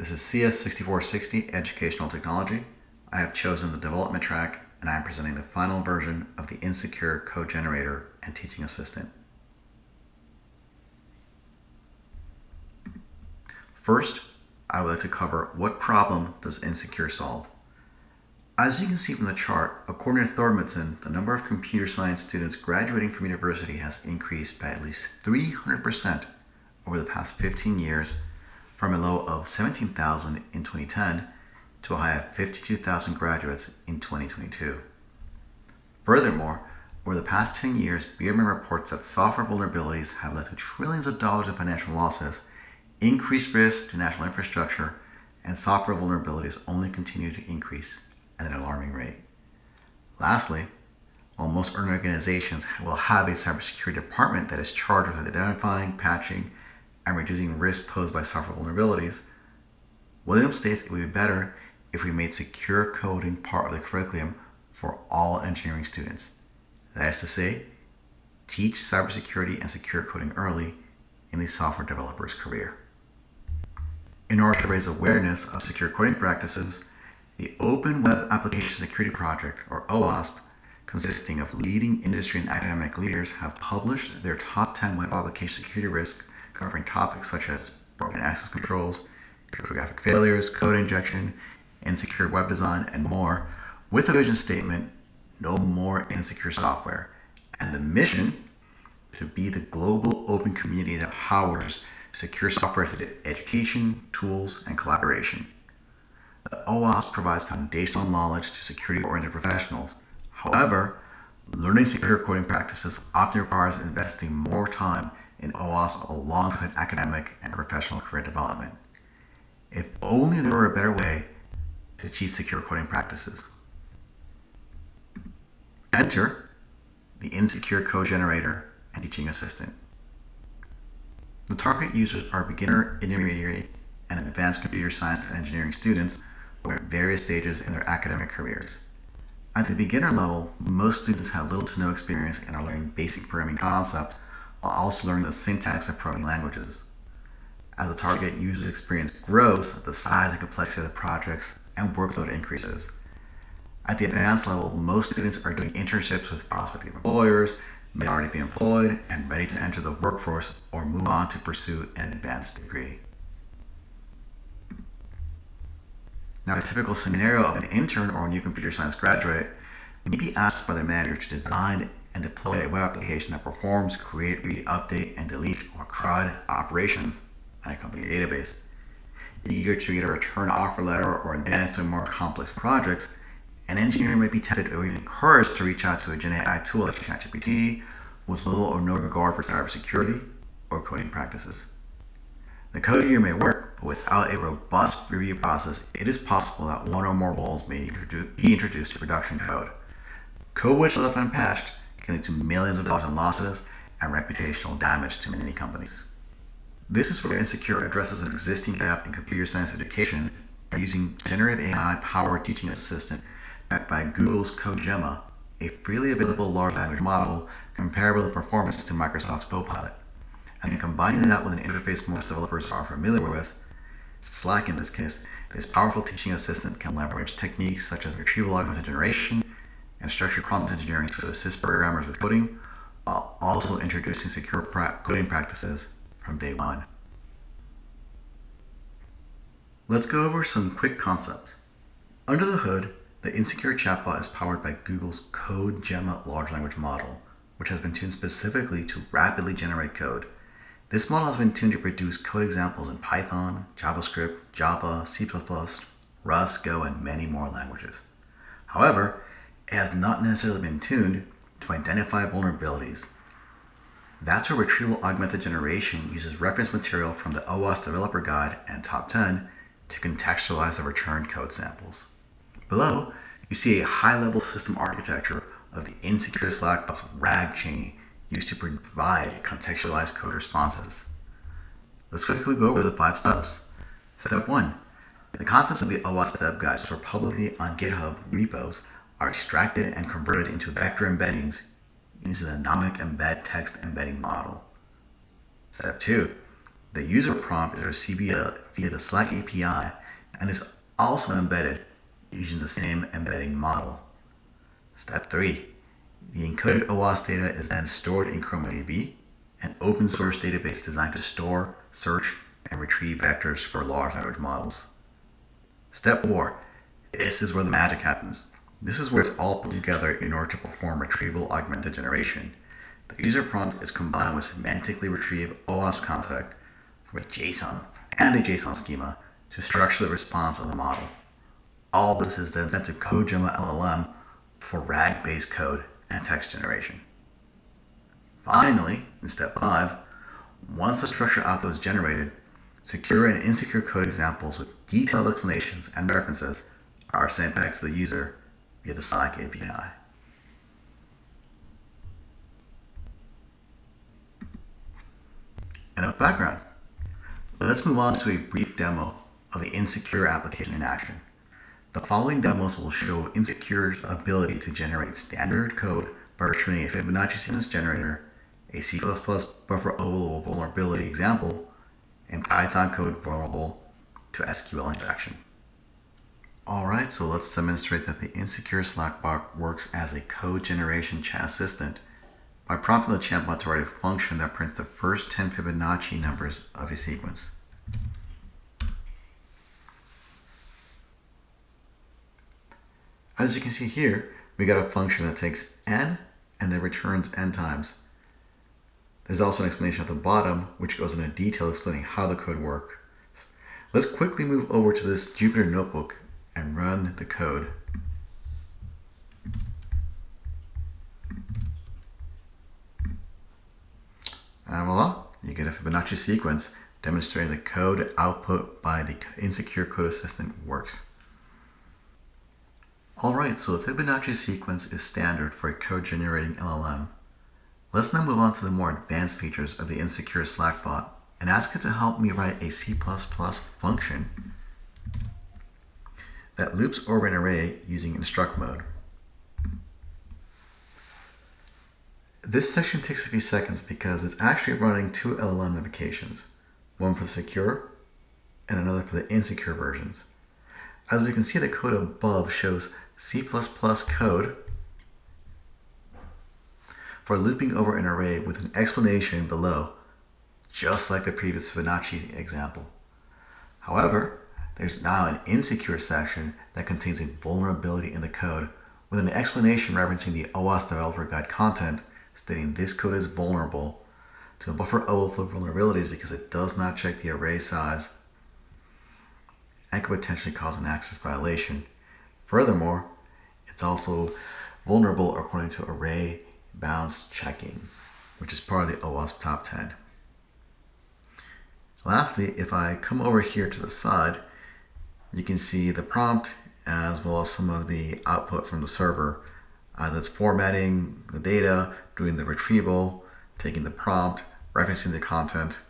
This is CS6460 Educational Technology. I have chosen the development track and I am presenting the final version of the Insecure Code Generator and Teaching Assistant. First, I would like to cover what problem does Insecure solve. As you can see from the chart, according to Thormodson, the number of computer science students graduating from university has increased by at least 300% over the past 15 years, from a low of 17,000 in 2010 to a high of 52,000 graduates in 2022. Furthermore, over the past 10 years, BMA reports that software vulnerabilities have led to trillions of dollars in financial losses, increased risk to national infrastructure, and software vulnerabilities only continue to increase at an alarming rate. Lastly, while most organizations will have a cybersecurity department that is charged with identifying, patching, and reducing risk posed by software vulnerabilities, Williams states it would be better if we made secure coding part of the curriculum for all engineering students. That is to say, teach cybersecurity and secure coding early in the software developer's career. In order to raise awareness of secure coding practices, the Open Web Application Security Project, or OWASP, consisting of leading industry and academic leaders, have published their top 10 web application security risks, covering topics such as broken access controls, cryptographic failures, code injection, insecure web design, and more, with a vision statement, no more insecure software, and the mission to be the global open community that powers secure software through education, tools, and collaboration. The OWASP provides foundational knowledge to security-oriented professionals. However, learning secure coding practices often requires investing more time in OWASP alongside academic and professional career development. If only there were a better way to achieve secure coding practices. Enter the Insecure Code Generator and Teaching Assistant. The target users are beginner, intermediate, and advanced computer science and engineering students who are at various stages in their academic careers. At the beginner level, most students have little to no experience and are learning basic programming concepts while also learning the syntax of programming languages. As the target user experience grows, the size and complexity of the projects and workload increases. At the advanced level, most students are doing internships with prospective employers, may already be employed, and ready to enter the workforce or move on to pursue an advanced degree. Now, a typical scenario of an intern or a new computer science graduate may be asked by their manager to design and deploy a web application that performs create, read, update, and delete, or CRUD operations on a company database. Eager to get a return offer letter or advance to more complex projects, an engineer may be tempted or even encouraged to reach out to a Gen AI tool like ChatGPT with little or no regard for cybersecurity or coding practices. The code here may work, but without a robust review process, it is possible that one or more roles may be introduced to production code. Code which left unpatched can lead to millions of dollars in losses and reputational damage to many companies. This is where Insecure addresses an existing gap in computer science education by using generative AI-powered teaching assistant backed by Google's CodeGemma, a freely available large language model comparable in performance to Microsoft's Copilot, and then combining that with an interface most developers are familiar with, Slack in this case. This powerful teaching assistant can leverage techniques such as retrieval augmented generation and structured prompt engineering to assist programmers with coding, while also introducing secure coding practices from day one. Let's go over some quick concepts. Under the hood, the Insecure chatbot is powered by Google's CodeGemma large language model, which has been tuned specifically to rapidly generate code. This model has been tuned to produce code examples in Python, JavaScript, Java, C++, Rust, Go, and many more languages. However, it has not necessarily been tuned to identify vulnerabilities. That's where retrieval augmented generation uses reference material from the OWASP developer guide and top 10 to contextualize the returned code samples. Below, you see a high-level system architecture of the Insecure Slackbot's RAG chain used to provide contextualized code responses. Let's quickly go over the 5 steps. Step 1. The contents of the OWASP dev guide stored publicly on GitHub repos are extracted and converted into vector embeddings using the nomic embed text embedding model. Step 2. The user prompt is received via via the Slack API and is also embedded using the same embedding model. Step 3. The encoded OWASP data is then stored in ChromaDB, an open source database designed to store, search, and retrieve vectors for large language models. Step 4. This is where the magic happens. This is where it's all put together in order to perform retrieval augmented generation. The user prompt is combined with semantically retrieved OWASP content from a JSON and a JSON schema to structure the response of the model. All this is then sent to CodeGemma LLM for RAG-based code and text generation. Finally, in step 5, once the structured output is generated, secure and insecure code examples with detailed explanations and references are sent back to the user via the Slack API. Enough background. Let's move on to a brief demo of the Insecure application in action. The following demos will show Insecure's ability to generate standard code by returning a Fibonacci sequence generator, a C++ buffer overflow vulnerability example, and Python code vulnerable to SQL injection. Alright, so let's demonstrate that the Insecure Slack bot works as a code generation chat assistant by prompting the chatbot to write a function that prints the first 10 Fibonacci numbers of a sequence. As you can see here, we got a function that takes n and then returns n times. There's also an explanation at the bottom, which goes into detail explaining how the code works. Let's quickly move over to this Jupyter notebook and run the code. And voila, you get a Fibonacci sequence demonstrating the code output by the Insecure Code Assistant works. Alright, so the Fibonacci sequence is standard for a code generating LLM. Let's now move on to the more advanced features of the Insecure Slack bot and ask it to help me write a C++ function that loops over an array using instruct mode. This section takes a few seconds because it's actually running two LLM invocations, one for the secure and another for the insecure versions. As we can see, the code above shows C++ code for looping over an array with an explanation below, just like the previous Fibonacci example. However, there's now an insecure section that contains a vulnerability in the code with an explanation referencing the OWASP developer guide content stating this code is vulnerable to buffer overflow vulnerabilities because it does not check the array size and could potentially cause an access violation. Furthermore, it's also vulnerable according to array bounds checking, which is part of the OWASP top 10. Lastly, if I come over here to the side, you can see the prompt as well as some of the output from the server as it's formatting the data, doing the retrieval, taking the prompt, referencing the content,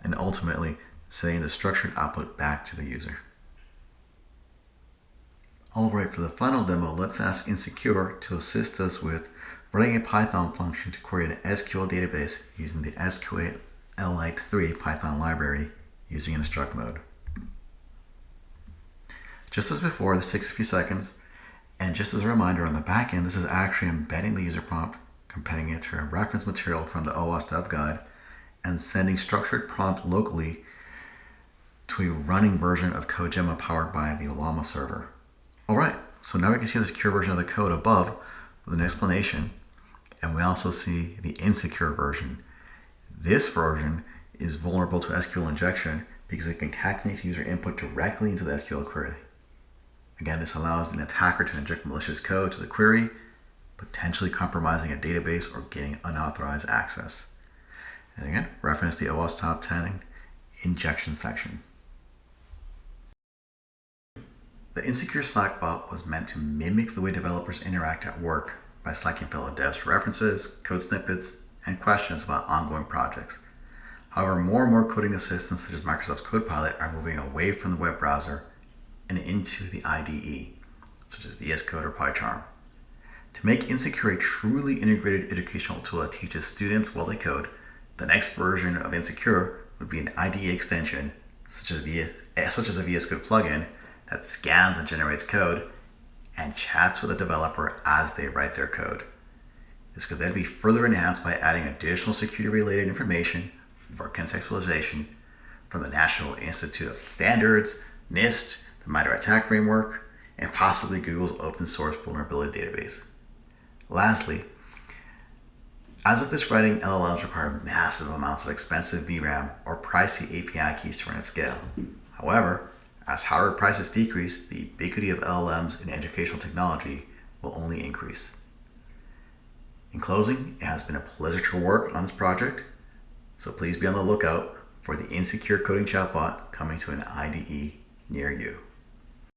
and ultimately sending the structured output back to the user. Alright, for the final demo, let's ask Insecure to assist us with writing a Python function to query an SQL database using the SQLite 3 Python library using instruct mode. Just as before, this takes a few seconds, and just as a reminder, on the back end, this is actually embedding the user prompt, comparing it to a reference material from the OWASP dev guide, and sending structured prompt locally to a running version of CodeGemma powered by the Llama server. Alright, so now we can see the secure version of the code above with an explanation, and we also see the insecure version. This version is vulnerable to SQL injection because it concatenates user input directly into the SQL query. Again, this allows an attacker to inject malicious code to the query, potentially compromising a database or getting unauthorized access. And again, reference the OWASP top 10 injection section. The Insecure Slack bot was meant to mimic the way developers interact at work by slacking fellow devs for references, code snippets, and questions about ongoing projects. However, more and more coding assistants such as Microsoft's Copilot are moving away from the web browser and into the IDE, such as VS Code or PyCharm. To make Insecure a truly integrated educational tool that teaches students while they code, the next version of Insecure would be an IDE extension such as a VS Code plugin that scans and generates code and chats with the developer as they write their code. This could then be further enhanced by adding additional security-related information for contextualization from the National Institute of Standards, NIST, the MITRE ATT&CK framework, and possibly Google's open source vulnerability database. Lastly, as of this writing, LLMs require massive amounts of expensive VRAM or pricey API keys to run at scale. However, as hardware prices decrease, the ubiquity of LLMs in educational technology will only increase. In closing, it has been a pleasure to work on this project, so please be on the lookout for the Insecure Coding Chatbot coming to an IDE near you.